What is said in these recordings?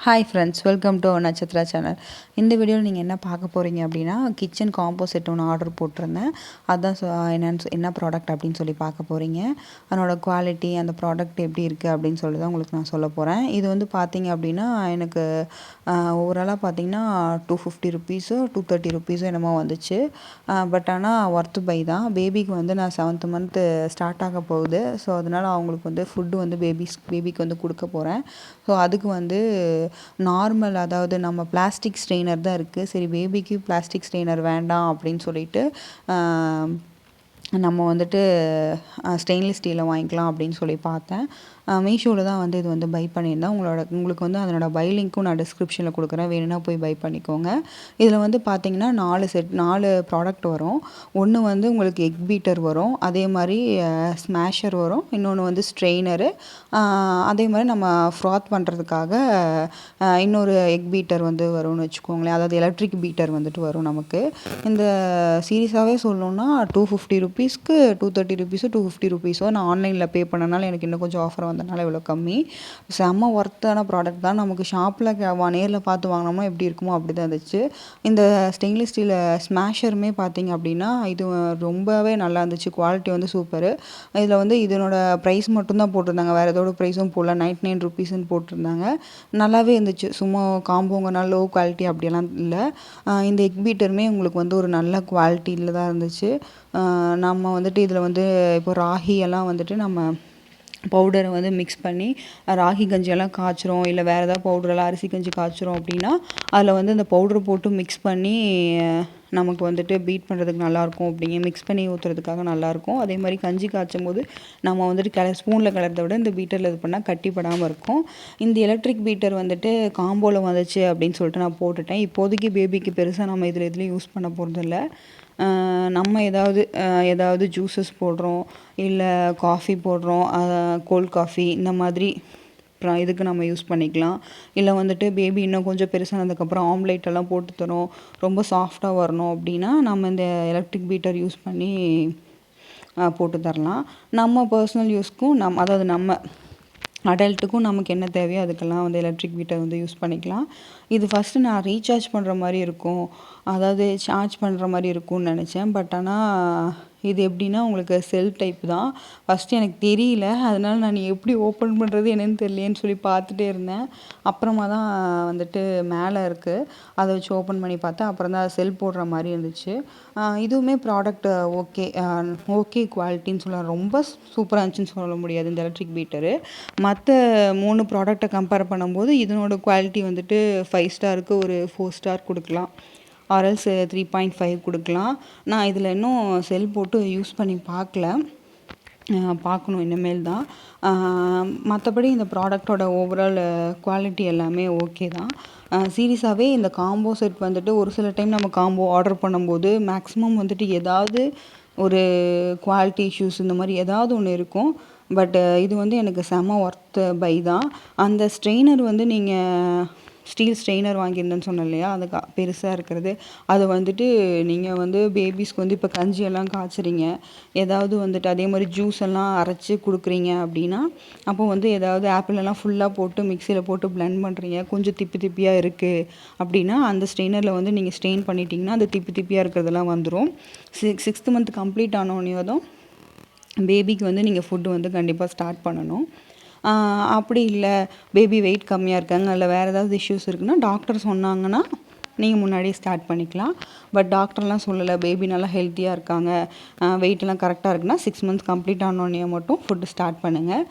Hi friends, welcome to Nakshatra channel. இந்த வீடியோவில் நீங்கள் என்ன பார்க்க போகிறீங்க அப்படின்னா, கிச்சன் காம்போ செட் ஒன்று ஆர்டர் போட்டிருந்தேன். அதுதான் என்ன ப்ராடக்ட் அப்படின்னு சொல்லி பார்க்க போகிறீங்க. அதனோட குவாலிட்டி, அந்த ப்ராடக்ட் எப்படி இருக்குது அப்படின்னு சொல்லி தான் உங்களுக்கு நான் சொல்ல போகிறேன். இது வந்து பார்த்தீங்க அப்படின்னா, எனக்கு ஓவராலாக பார்த்தீங்கன்னா ₹250 ₹230 என்னமோ வந்துச்சு. பட் ஆனால் ஒர்த்து பை தான். பேபிக்கு வந்து நான் 7th மந்த்து ஸ்டார்ட் ஆக போகுது. ஸோ அதனால் அவங்களுக்கு வந்து ஃபுட்டு வந்து பேபிக்கு வந்து கொடுக்க போகிறேன். ஸோ அதுக்கு வந்து நார்மல், அதாவது நம்ம பிளாஸ்டிக் ஸ்ட்ரெயினர் தான் இருக்குது. சரி, பேபிக்கு பிளாஸ்டிக் ஸ்ட்ரெயினர் வேண்டாம் அப்படின்னு சொல்லிட்டு நம்ம வந்துட்டு ஸ்டெயின்லெஸ் ஸ்டீலில் வாங்கிக்கலாம் அப்படின்னு சொல்லி பார்த்தேன். மீஷோவில் தான் வந்து இது வந்து பை பண்ணியிருந்தேன். உங்களுக்கு வந்து அதனோட பை லிங்க்கும் நான் டிஸ்கிரிப்ஷனில் கொடுக்குறேன், வேணும்னா போய் பை பண்ணிக்கோங்க. இதில் வந்து பார்த்தீங்கன்னா 4 ப்ராடக்ட் வரும். ஒன்று வந்து உங்களுக்கு எக் பீட்டர் வரும், அதே மாதிரி ஸ்மாஷர் வரும், இன்னொன்று வந்து ஸ்ட்ரெயினரு, அதே மாதிரி நம்ம ஃப்ராத் பண்ணுறதுக்காக இன்னொரு எக் பீட்டர் வந்து வரும்னு வச்சுக்கோங்களேன். அதாவது எலக்ட்ரிக் பீட்டர் வந்துட்டு வரும் நமக்கு. இந்த சீரியஸாகவே சொல்லணுன்னா ₹250க்கு ₹230 ₹250 நான் ஆன்லைனில் பே பண்ணனால எனக்கு இன்னும் கொஞ்சம் ஆஃபர் வந்தனால இவ்வளோ கம்மி. செம்ம ஒர்த்தான ப்ராடக்ட் தான். நமக்கு ஷாப்பில் நேரில் பார்த்து வாங்கினோம்னா எப்படி இருக்குமோ அப்படி தான் இருந்துச்சு. இந்த ஸ்டெயின்லெஸ் ஸ்டீல் ஸ்மாஷருமே பார்த்தீங்க அப்படின்னா இது ரொம்பவே நல்லா இருந்துச்சு. குவாலிட்டி வந்து சூப்பரு. இதில் வந்து இதனோட ப்ரைஸ் மட்டும்தான் போட்டிருந்தாங்க, வேறு எதோட ப்ரைஸும் போடல. ₹99 போட்டிருந்தாங்க. நல்லாவே இருந்துச்சு. சும்மா காம்போங்கனால லோ குவாலிட்டி அப்படியெல்லாம் இல்லை. இந்த எக் பீட்டருமே உங்களுக்கு வந்து ஒரு நல்ல குவாலிட்டியில் தான் இருந்துச்சு. நம்ம வந்துட்டு இதில் வந்து இப்போ ராகி எல்லாம் வந்துட்டு நம்ம பவுடரை வந்து மிக்ஸ் பண்ணி ராகி கஞ்சியெல்லாம் காய்ச்சிரும், இல்லை வேறு ஏதாவது பவுடரெல்லாம் அரிசி கஞ்சி காய்ச்சிரும் அப்படின்னா அதில் வந்து அந்த பவுட்ரு போட்டு மிக்ஸ் பண்ணி நமக்கு வந்துட்டு பீட் பண்ணுறதுக்கு நல்லாயிருக்கும். அப்படிங்க மிக்ஸ் பண்ணி ஊற்றுறதுக்காக நல்லாயிருக்கும். அதே மாதிரி கஞ்சி காய்ச்சும் போது நம்ம வந்துட்டு ஸ்பூனில் கலர்றதை விட இந்த பீட்டரில் இது பண்ணால் கட்டிப்படாமல் இருக்கும். இந்த எலக்ட்ரிக் பீட்டர் வந்துட்டு காம்போவில் வந்துச்சு அப்படின்னு சொல்லிட்டு நான் போட்டுட்டேன். இப்போதைக்கு பேபிக்கு பெருசாக நம்ம எதுலேயும் யூஸ் பண்ண போகிறதில்ல. நம்ம ஏதாவது ஜூஸஸ் போடுறோம், இல்லை காஃபி போடுறோம், கோல்ட் காஃபி இந்த மாதிரி இதுக்கு நம்ம யூஸ் பண்ணிக்கலாம். இல்லை வந்துட்டு பேபி இன்னும் கொஞ்சம் பெருசானதுக்கப்புறம் ஆம்லேட் எல்லாம் போட்டு தரோம், ரொம்ப சாஃப்டாக வரணும் அப்படின்னா நம்ம இந்த எலக்ட்ரிக் பீட்டர் யூஸ் பண்ணி போட்டு தரலாம். நம்ம பர்சனல் யூஸ்க்கும் அதாவது நம்ம அடல்ட்டுக்கும் நமக்கு என்ன தேவையோ அதுக்கெல்லாம் வந்து எலக்ட்ரிக் பீட்டர் வந்து யூஸ் பண்ணிக்கலாம். இது ஃபஸ்ட்டு நான் ரீசார்ஜ் பண்ணுற மாதிரி இருக்கும், அதாவது சார்ஜ் பண்ணுற மாதிரி இருக்கும்னு நினச்சேன். பட் ஆனால் இது எப்படின்னா உங்களுக்கு செல் டைப் தான். ஃபஸ்ட்டு எனக்கு தெரியல, அதனால் நான் எப்படி ஓப்பன் பண்ணுறது என்னென்னு தெரியலேன்னு சொல்லி பார்த்துட்டே இருந்தேன். அப்புறமா தான் வந்துட்டு மேலே இருக்குது, அதை வச்சு ஓப்பன் பண்ணி பார்த்தேன். அப்புறம் தான் செல் போடுற மாதிரி இருந்துச்சு. இதுவுமே ப்ராடக்ட் ஓகே குவாலிட்டின்னு சொல்லலாம். ரொம்ப சூப்பராக இருந்துச்சுன்னு சொல்ல முடியாது இந்த எலக்ட்ரிக் பீட்டரு. மற்ற 3 ப்ராடக்ட்டை கம்பேர் பண்ணும்போது இதனோட குவாலிட்டி வந்துட்டு 5 ஸ்டாருக்கு ஒரு 4 ஸ்டார் கொடுக்கலாம், ஆர்எல்ஸ் 3.5 கொடுக்கலாம். நான் இதில் இன்னும் செல் போட்டு யூஸ் பண்ணி பார்க்கணும் இனிமேல் தான். மற்றபடி இந்த ப்ராடக்டோட ஓவரால் குவாலிட்டி எல்லாமே ஓகே தான். சீரியஸாகவே இந்த காம்போ செட் வந்துட்டு ஒரு சில டைம் நம்ம காம்போ ஆர்டர் பண்ணும்போது மேக்ஸிமம் வந்துட்டு ஏதாவது ஒரு குவாலிட்டி இஷ்யூஸ் இந்த மாதிரி ஏதாவது ஒன்று இருக்கும். பட் இது வந்து எனக்கு செம்ம ஒர்த்து பை தான். அந்த ஸ்ட்ரெயினர் வந்து நீங்கள் ஸ்டீல் ஸ்ட்ரெயினர் வாங்கியிருந்தேன்னு சொன்னேன் இல்லையா, அது பெருசாக இருக்கிறது. அதை வந்துட்டு நீங்கள் வந்து பேபிஸ்க்கு வந்து இப்போ கஞ்சியெல்லாம் காய்ச்சுறீங்க, ஏதாவது வந்துட்டு அதே மாதிரி ஜூஸ் எல்லாம் அரைச்சி கொடுக்குறீங்க அப்படின்னா, அப்போ வந்து ஏதாவது ஆப்பிளெல்லாம் ஃபுல்லாக போட்டு மிக்சியில் போட்டு பிளெண்ட் பண்ணுறீங்க, கொஞ்சம் திப்பி திப்பியாக இருக்குது அப்படின்னா அந்த ஸ்ட்ரெயினரில் வந்து நீங்கள் ஸ்ட்ரெயின் பண்ணிட்டீங்கன்னா அந்த திப்பி திப்பியாக இருக்கிறதெல்லாம் வந்துடும். 6th மந்த் கம்ப்ளீட் ஆனோடனேயும் பேபிக்கு வந்து நீங்கள் ஃபுட்டு வந்து கண்டிப்பாக ஸ்டார்ட் பண்ணணும். அப்படி இல்லை பேபி வெயிட் கம்மியாக இருக்காங்க, இல்லை வேறு ஏதாவது இஷ்யூஸ் இருக்குன்னா டாக்டர் சொன்னாங்கன்னா நீங்கள் முன்னாடியே ஸ்டார்ட் பண்ணிக்கலாம். பட் டாக்டர்லாம் சொல்லலை, பேபி நல்லா ஹெல்த்தியாக இருக்காங்க, வெயிட்டெல்லாம் கரெக்டாக இருக்குன்னா 6 மந்த்ஸ் கம்ப்ளீட் ஆனோடனே மட்டும் ஃபுட்டு ஸ்டார்ட் பண்ணுங்கள்.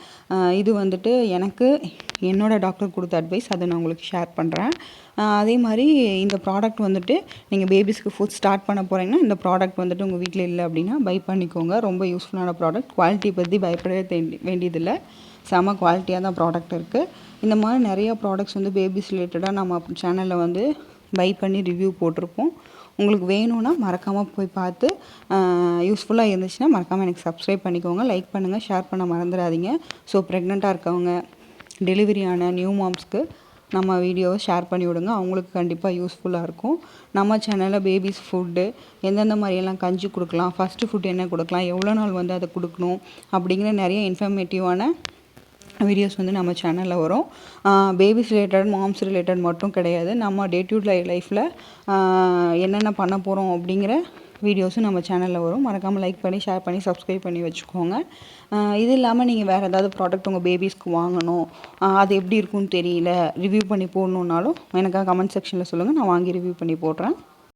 இது வந்துட்டு எனக்கு என்னோடய டாக்டர் கொடுத்த அட்வைஸ், அதை நான் உங்களுக்கு ஷேர் பண்ணுறேன். அதே மாதிரி இந்த ப்ராடக்ட் வந்துட்டு நீங்கள் பேபிஸ்க்கு ஃபுட் ஸ்டார்ட் பண்ண போகிறீங்கன்னா இந்த ப்ராடக்ட் வந்துட்டு உங்கள் வீட்டில் இல்லை அப்படின்னா பை பண்ணிக்கோங்க. ரொம்ப யூஸ்ஃபுல்லான ப்ராடக்ட். குவாலிட்டி பற்றி பயப்படவே வேண்டியதில்லை, செம குவாலிட்டியாக தான் ப்ராடக்ட் இருக்குது. இந்த மாதிரி நிறையா ப்ராடக்ட்ஸ் வந்து பேபிஸ் ரிலேட்டடாக நம்ம சேனலில் வந்து பை பண்ணி ரிவ்யூ போட்டிருப்போம். உங்களுக்கு வேணும்னா மறக்காமல் போய் பார்த்து யூஸ்ஃபுல்லாக இருந்துச்சுன்னா மறக்காமல் எனக்கு சப்ஸ்கிரைப் பண்ணிக்கோங்க, லைக் பண்ணுங்கள், ஷேர் பண்ண மறந்துடாதீங்க. ஸோ ப்ரெக்னெண்ட்டாக இருக்கவங்க, டெலிவரியான நியூ மாம்ஸ்க்கு நம்ம வீடியோவை ஷேர் பண்ணி விடுங்க, அவங்களுக்கு கண்டிப்பாக யூஸ்ஃபுல்லாக இருக்கும். நம்ம சேனலில் பேபிஸ் ஃபுட்டு எந்தெந்த மாதிரியெல்லாம் கஞ்சி கொடுக்கலாம், ஃபஸ்ட்டு ஃபுட் என்ன கொடுக்கலாம், எவ்வளோ நாள் வந்து அதை கொடுக்கணும் அப்படிங்கிற நிறைய இன்ஃபர்மேட்டிவான வீடியோஸ் வந்து நம்ம சேனலில் வரும். பேபிஸ் ரிலேட்டட், மாம்ஸ் ரிலேட்டட் மட்டும் கிடையாது. நம்ம டே டு லைஃப்பில் என்னென்ன பண்ண போகிறோம் அப்படிங்கிற வீடியோஸும் நம்ம சேனலில் வரும். மறக்காமல் லைக் பண்ணி, ஷேர் பண்ணி, சப்ஸ்கிரைப் பண்ணி வச்சுக்கோங்க. இது இல்லாமல் நீங்கள் வேறு ஏதாவது ப்ராடக்ட் உங்கள் பேபிஸ்க்கு வாங்கணும், அது எப்படி இருக்குன்னு தெரியல, ரிவ்யூ பண்ணி போடணுன்னாலும் எனக்காக கமெண்ட் செக்ஷனில் சொல்லுங்கள். நான் வாங்கி ரிவ்யூ பண்ணி போடுறேன்.